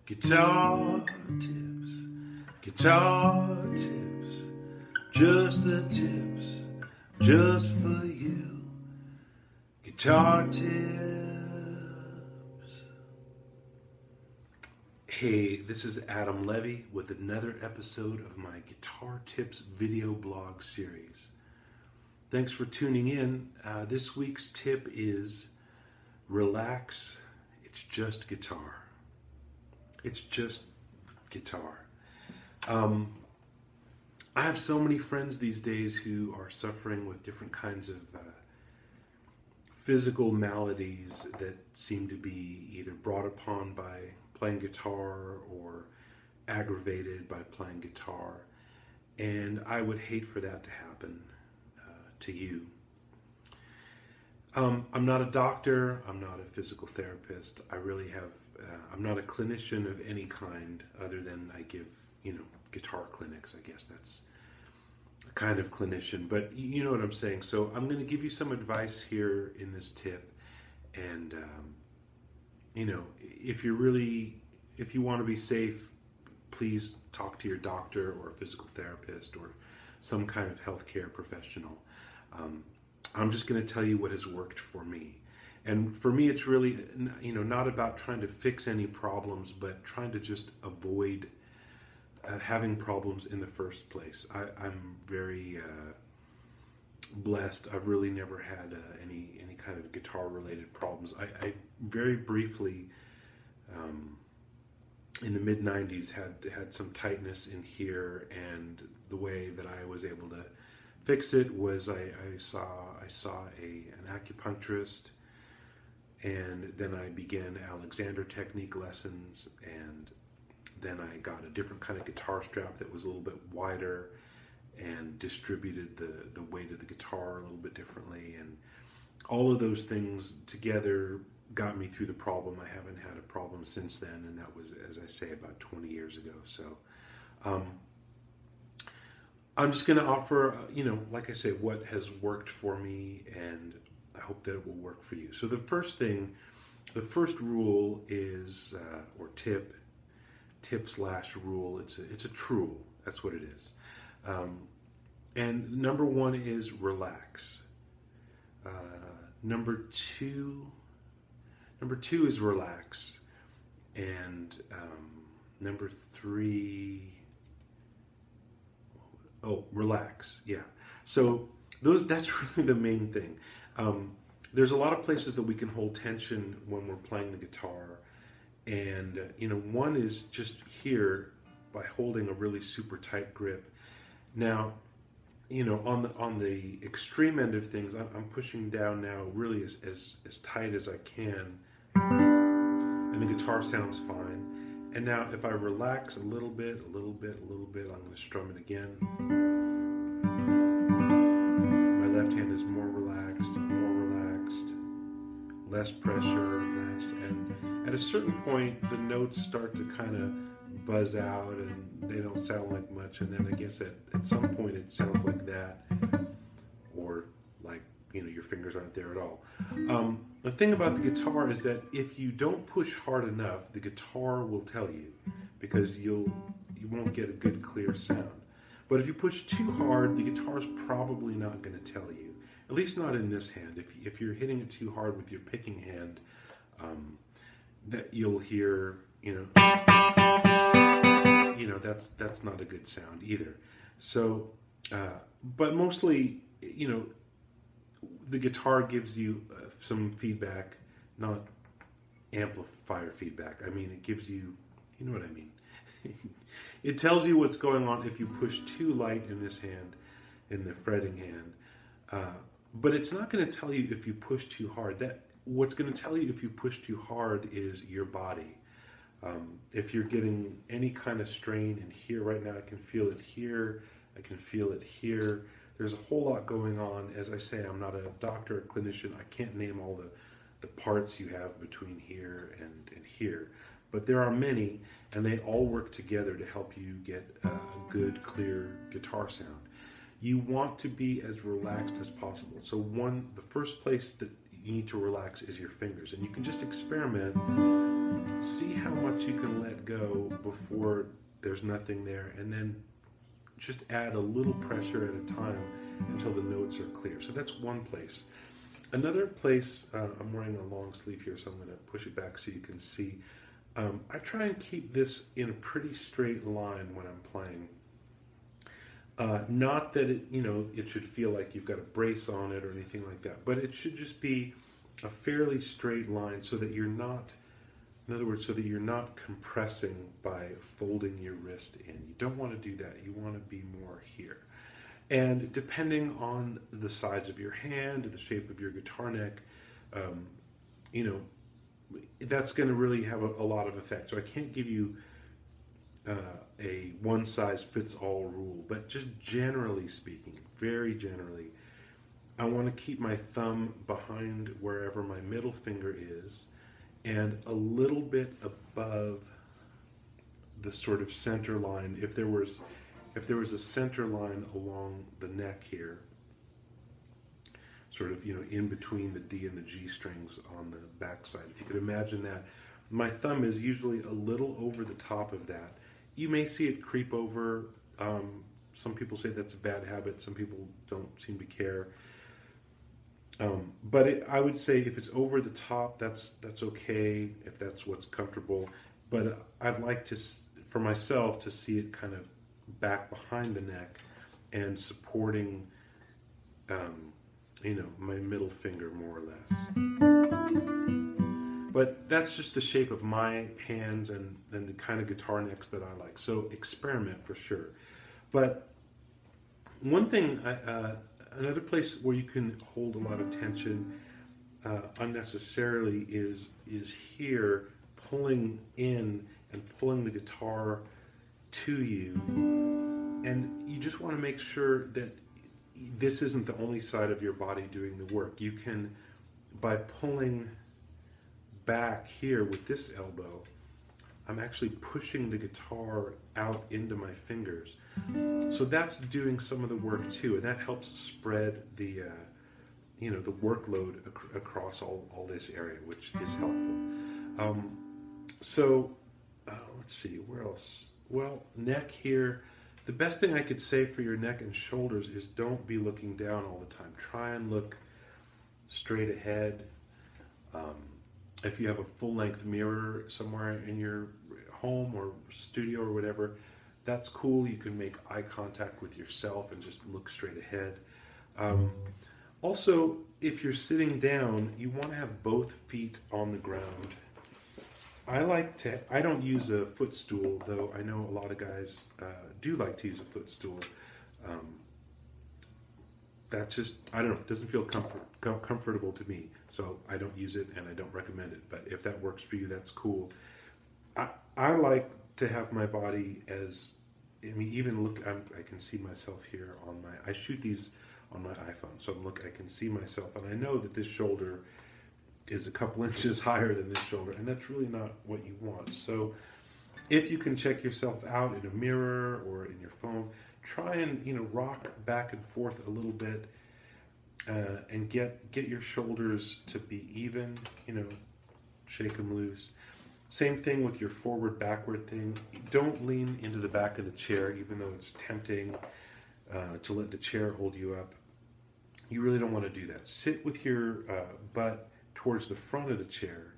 Guitar tips, just the tips, just for you. Guitar tips. Hey, this is Adam Levy with another episode of my Guitar Tips video blog series. Thanks for tuning in. This week's tip is relax, it's just guitar. It's just guitar. I have so many friends these days who are suffering with different kinds of physical maladies that seem to be either brought upon by playing guitar or aggravated by playing guitar. And I would hate for that to happen to you. I'm not a doctor, I'm not a physical therapist, I'm not a clinician of any kind other than I give, guitar clinics. I guess that's a kind of clinician, but you know what I'm saying. So I'm going to give you some advice here in this tip, and if you want to be safe, please talk to your doctor or a physical therapist or some kind of healthcare professional. I'm just going to tell you what has worked for me. And for me, it's really, not about trying to fix any problems, but trying to just avoid having problems in the first place. I'm very blessed. I've really never had any kind of guitar-related problems. I very briefly, in the mid-90s, had some tightness in here, and the way that I was able to fix it was I saw an acupuncturist, and then I began Alexander technique lessons, and then I got a different kind of guitar strap that was a little bit wider and distributed the weight of the guitar a little bit differently, and all of those things together got me through the problem. I haven't had a problem since then, and that was, as I say, about 20 years ago. So I'm just going to offer, like I say, what has worked for me, and I hope that it will work for you. So the first rule is, or tip/rule, it's a trule, that's what it is. And number one is relax. Number two is relax. And number three, relax, yeah. So that's really the main thing. There's a lot of places that we can hold tension when we're playing the guitar, and one is just here by holding a really super tight grip. Now, on the extreme end of things, I'm pushing down now really as tight as I can, and the guitar sounds fine. And now if I relax a little bit, I'm going to strum it again. My left hand is more relaxed, less pressure, and at a certain point the notes start to kind of buzz out and they don't sound like much, and then I guess at some point it sounds like that, or like your fingers aren't there at all. The thing about the guitar is that if you don't push hard enough, the guitar will tell you, because you won't get a good clear sound. But if you push too hard, the guitar's probably not going to tell you, at least not in this hand. If you're hitting it too hard with your picking hand, that you'll hear, that's not a good sound either. So, but mostly, the guitar gives you some feedback, not amplifier feedback. I mean, it gives you, you know what I mean. It tells you what's going on if you push too light in this hand, in the fretting hand. But it's not going to tell you if you push too hard. What's going to tell you if you push too hard is your body. If you're getting any kind of strain in here right now, I can feel it here, I can feel it here. There's a whole lot going on. As I say, I'm not a doctor or clinician. I can't name all the parts you have between here and here. But there are many, and they all work together to help you get a good, clear guitar sound. You want to be as relaxed as possible. So the first place that you need to relax is your fingers. And you can just experiment see how much you can let go before there's nothing there, and then just add a little pressure at a time until the notes are clear. So that's one place. Another place, I'm wearing a long sleeve here, so I'm going to push it back so you can see. I try and keep this in a pretty straight line when I'm playing. Not that it should feel like you've got a brace on it or anything like that, but it should just be a fairly straight line so that you're not, in other words, so that you're not compressing by folding your wrist in. You don't want to do that. You want to be more here. And depending on the size of your hand, the shape of your guitar neck, that's going to really have a lot of effect. So I can't give you a one-size-fits-all rule, but just generally speaking, very generally, I want to keep my thumb behind wherever my middle finger is and a little bit above the sort of center line. If there was a center line along the neck here, sort of, in between the D and the G strings on the back side, if you could imagine that, my thumb is usually a little over the top of that. You may see it creep over. Some people say that's a bad habit. Some people don't seem to care. But I would say if it's over the top, that's okay, if that's what's comfortable. But I'd like for myself to see it kind of back behind the neck and supporting, my middle finger more or less. But that's just the shape of my hands and the kind of guitar necks that I like. So experiment for sure. But one thing, another place where you can hold a lot of tension unnecessarily is here, pulling in and pulling the guitar to you. And you just want to make sure that this isn't the only side of your body doing the work. You can, by pulling back here with this elbow, I'm actually pushing the guitar out into my fingers. So that's doing some of the work too, and that helps spread the the workload across all this area, which is helpful. Let's see, where else? Well, neck here. The best thing I could say for your neck and shoulders is don't be looking down all the time. Try and look straight ahead. If you have a full-length mirror somewhere in your home or studio or whatever, that's cool. You can make eye contact with yourself and just look straight ahead. Also, if you're sitting down, you want to have both feet on the ground. I don't use a footstool, though I know a lot of guys do like to use a footstool. That's just, I don't know, it doesn't feel comfortable to me, so I don't use it and I don't recommend it. But if that works for you, that's cool. I like to have my body as, even look, I can see myself here on I shoot these on my iPhone, so I can see myself, and I know that this shoulder is a couple inches higher than this shoulder, and that's really not what you want. So if you can check yourself out in a mirror or in your phone, try and rock back and forth a little bit and get your shoulders to be even, shake them loose. Same thing with your forward backward thing. Don't lean into the back of the chair, even though it's tempting to let the chair hold you up. You really don't want to do that. Sit with your butt towards the front of the chair.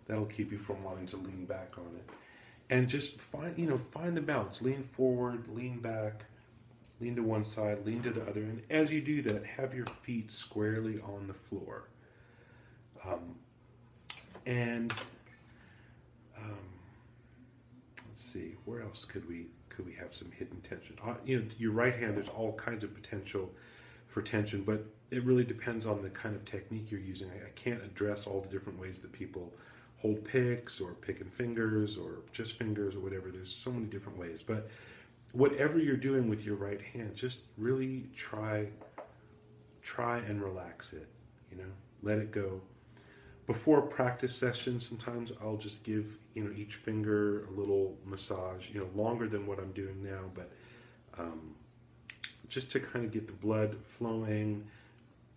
That'll keep you from wanting to lean back on it. And just find the balance. Lean forward, lean back, lean to one side, lean to the other. And as you do that, have your feet squarely on the floor. Let's see, where else could we have some hidden tension? Your right hand, there's all kinds of potential for tension, but it really depends on the kind of technique you're using. I can't address all the different ways that people hold picks or picking fingers or just fingers or whatever. There's so many different ways, but whatever you're doing with your right hand, just really try and relax it, let it go. Before practice sessions, sometimes I'll just give, each finger a little massage, longer than what I'm doing now, but just to kind of get the blood flowing.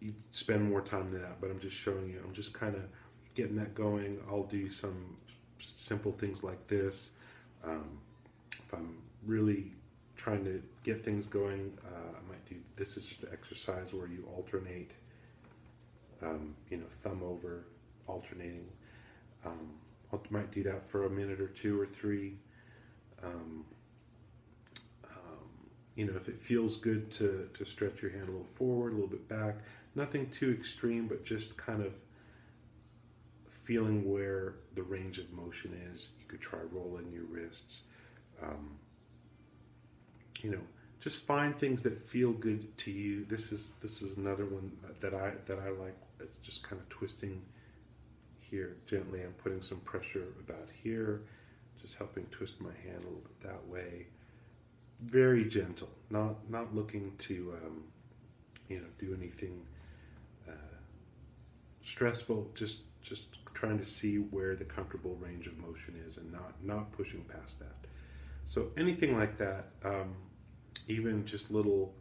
You spend more time than that, but I'm just showing you, I'm just kind of getting that going. I'll do some simple things like this. If I'm really trying to get things going, I might do, this is just an exercise where you alternate, thumb over, alternating. I might do that for a minute or two or three. If it feels good to stretch your hand a little forward, a little bit back, nothing too extreme, but just kind of feeling where the range of motion is. You could try rolling your wrists. Just find things that feel good to you. This is another one that I like. It's just kind of twisting here gently. I'm putting some pressure about here, just helping twist my hand a little bit that way. Very gentle, not looking to do anything stressful. Just trying to see where the comfortable range of motion is, and not pushing past that. So anything like that, even just little,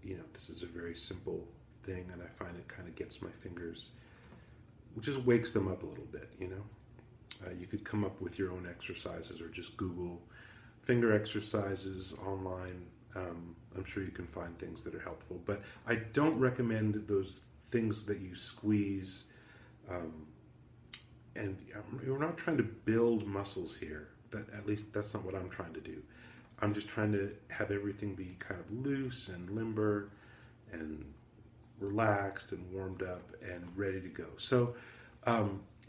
this is a very simple thing, and I find it kind of gets my fingers, just wakes them up a little bit. You could come up with your own exercises, or just Google finger exercises online. I'm sure you can find things that are helpful, but I don't recommend those things that you squeeze. And we're not trying to build muscles here. At least that's not what I'm trying to do. I'm just trying to have everything be kind of loose and limber and relaxed and warmed up and ready to go. So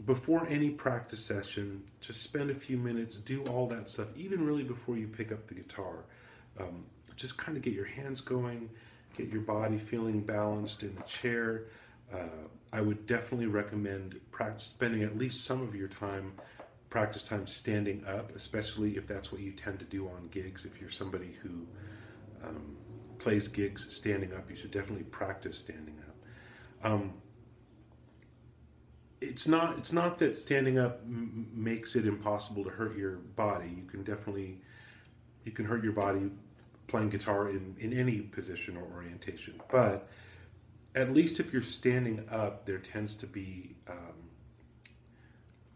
before any practice session, just spend a few minutes, do all that stuff, even really before you pick up the guitar. Just kind of get your hands going, get your body feeling balanced in the chair. I would definitely recommend spending at least some of your practice time standing up, especially if that's what you tend to do on gigs. If you're somebody who plays gigs standing up, you should definitely practice standing up. It's not that standing up makes it impossible to hurt your body. You can hurt your body playing guitar in any position or orientation. But at least if you're standing up, there tends to be,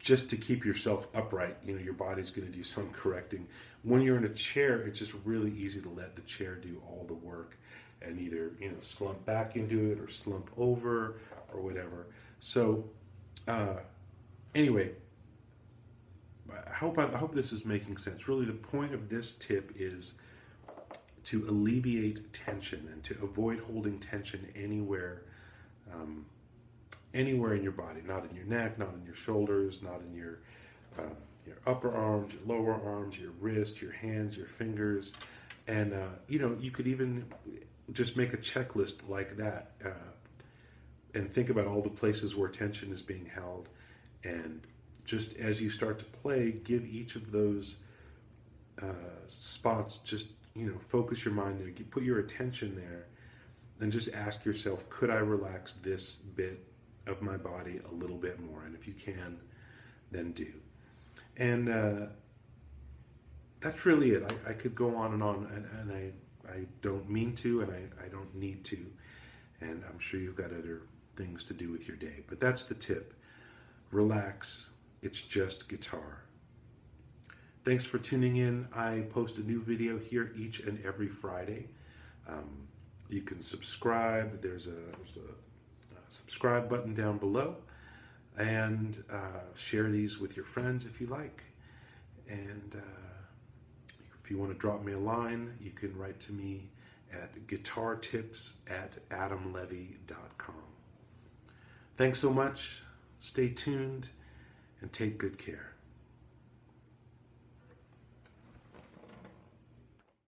just to keep yourself upright, your body's going to do some correcting. When you're in a chair, it's just really easy to let the chair do all the work and either, slump back into it or slump over or whatever. So, anyway, I hope this is making sense. Really, the point of this tip is to alleviate tension and to avoid holding tension anywhere in your body, not in your neck, not in your shoulders, not in your upper arms, your lower arms, your wrist, your hands, your fingers. And, you could even just make a checklist like that and think about all the places where tension is being held. And just as you start to play, give each of those spots, just, focus your mind there, put your attention there, and just ask yourself, could I relax this bit of my body a little bit more? And if you can, then do. And that's really it. I could go on, and I don't mean to, and I don't need to. And I'm sure you've got other things to do with your day. But that's the tip. Relax. It's just guitar. Thanks for tuning in. I post a new video here each and every Friday. You can subscribe. There's a subscribe button down below. And share these with your friends if you like. And if you want to drop me a line, you can write to me at guitartips@adamlevy.com. Thanks so much. Stay tuned and take good care.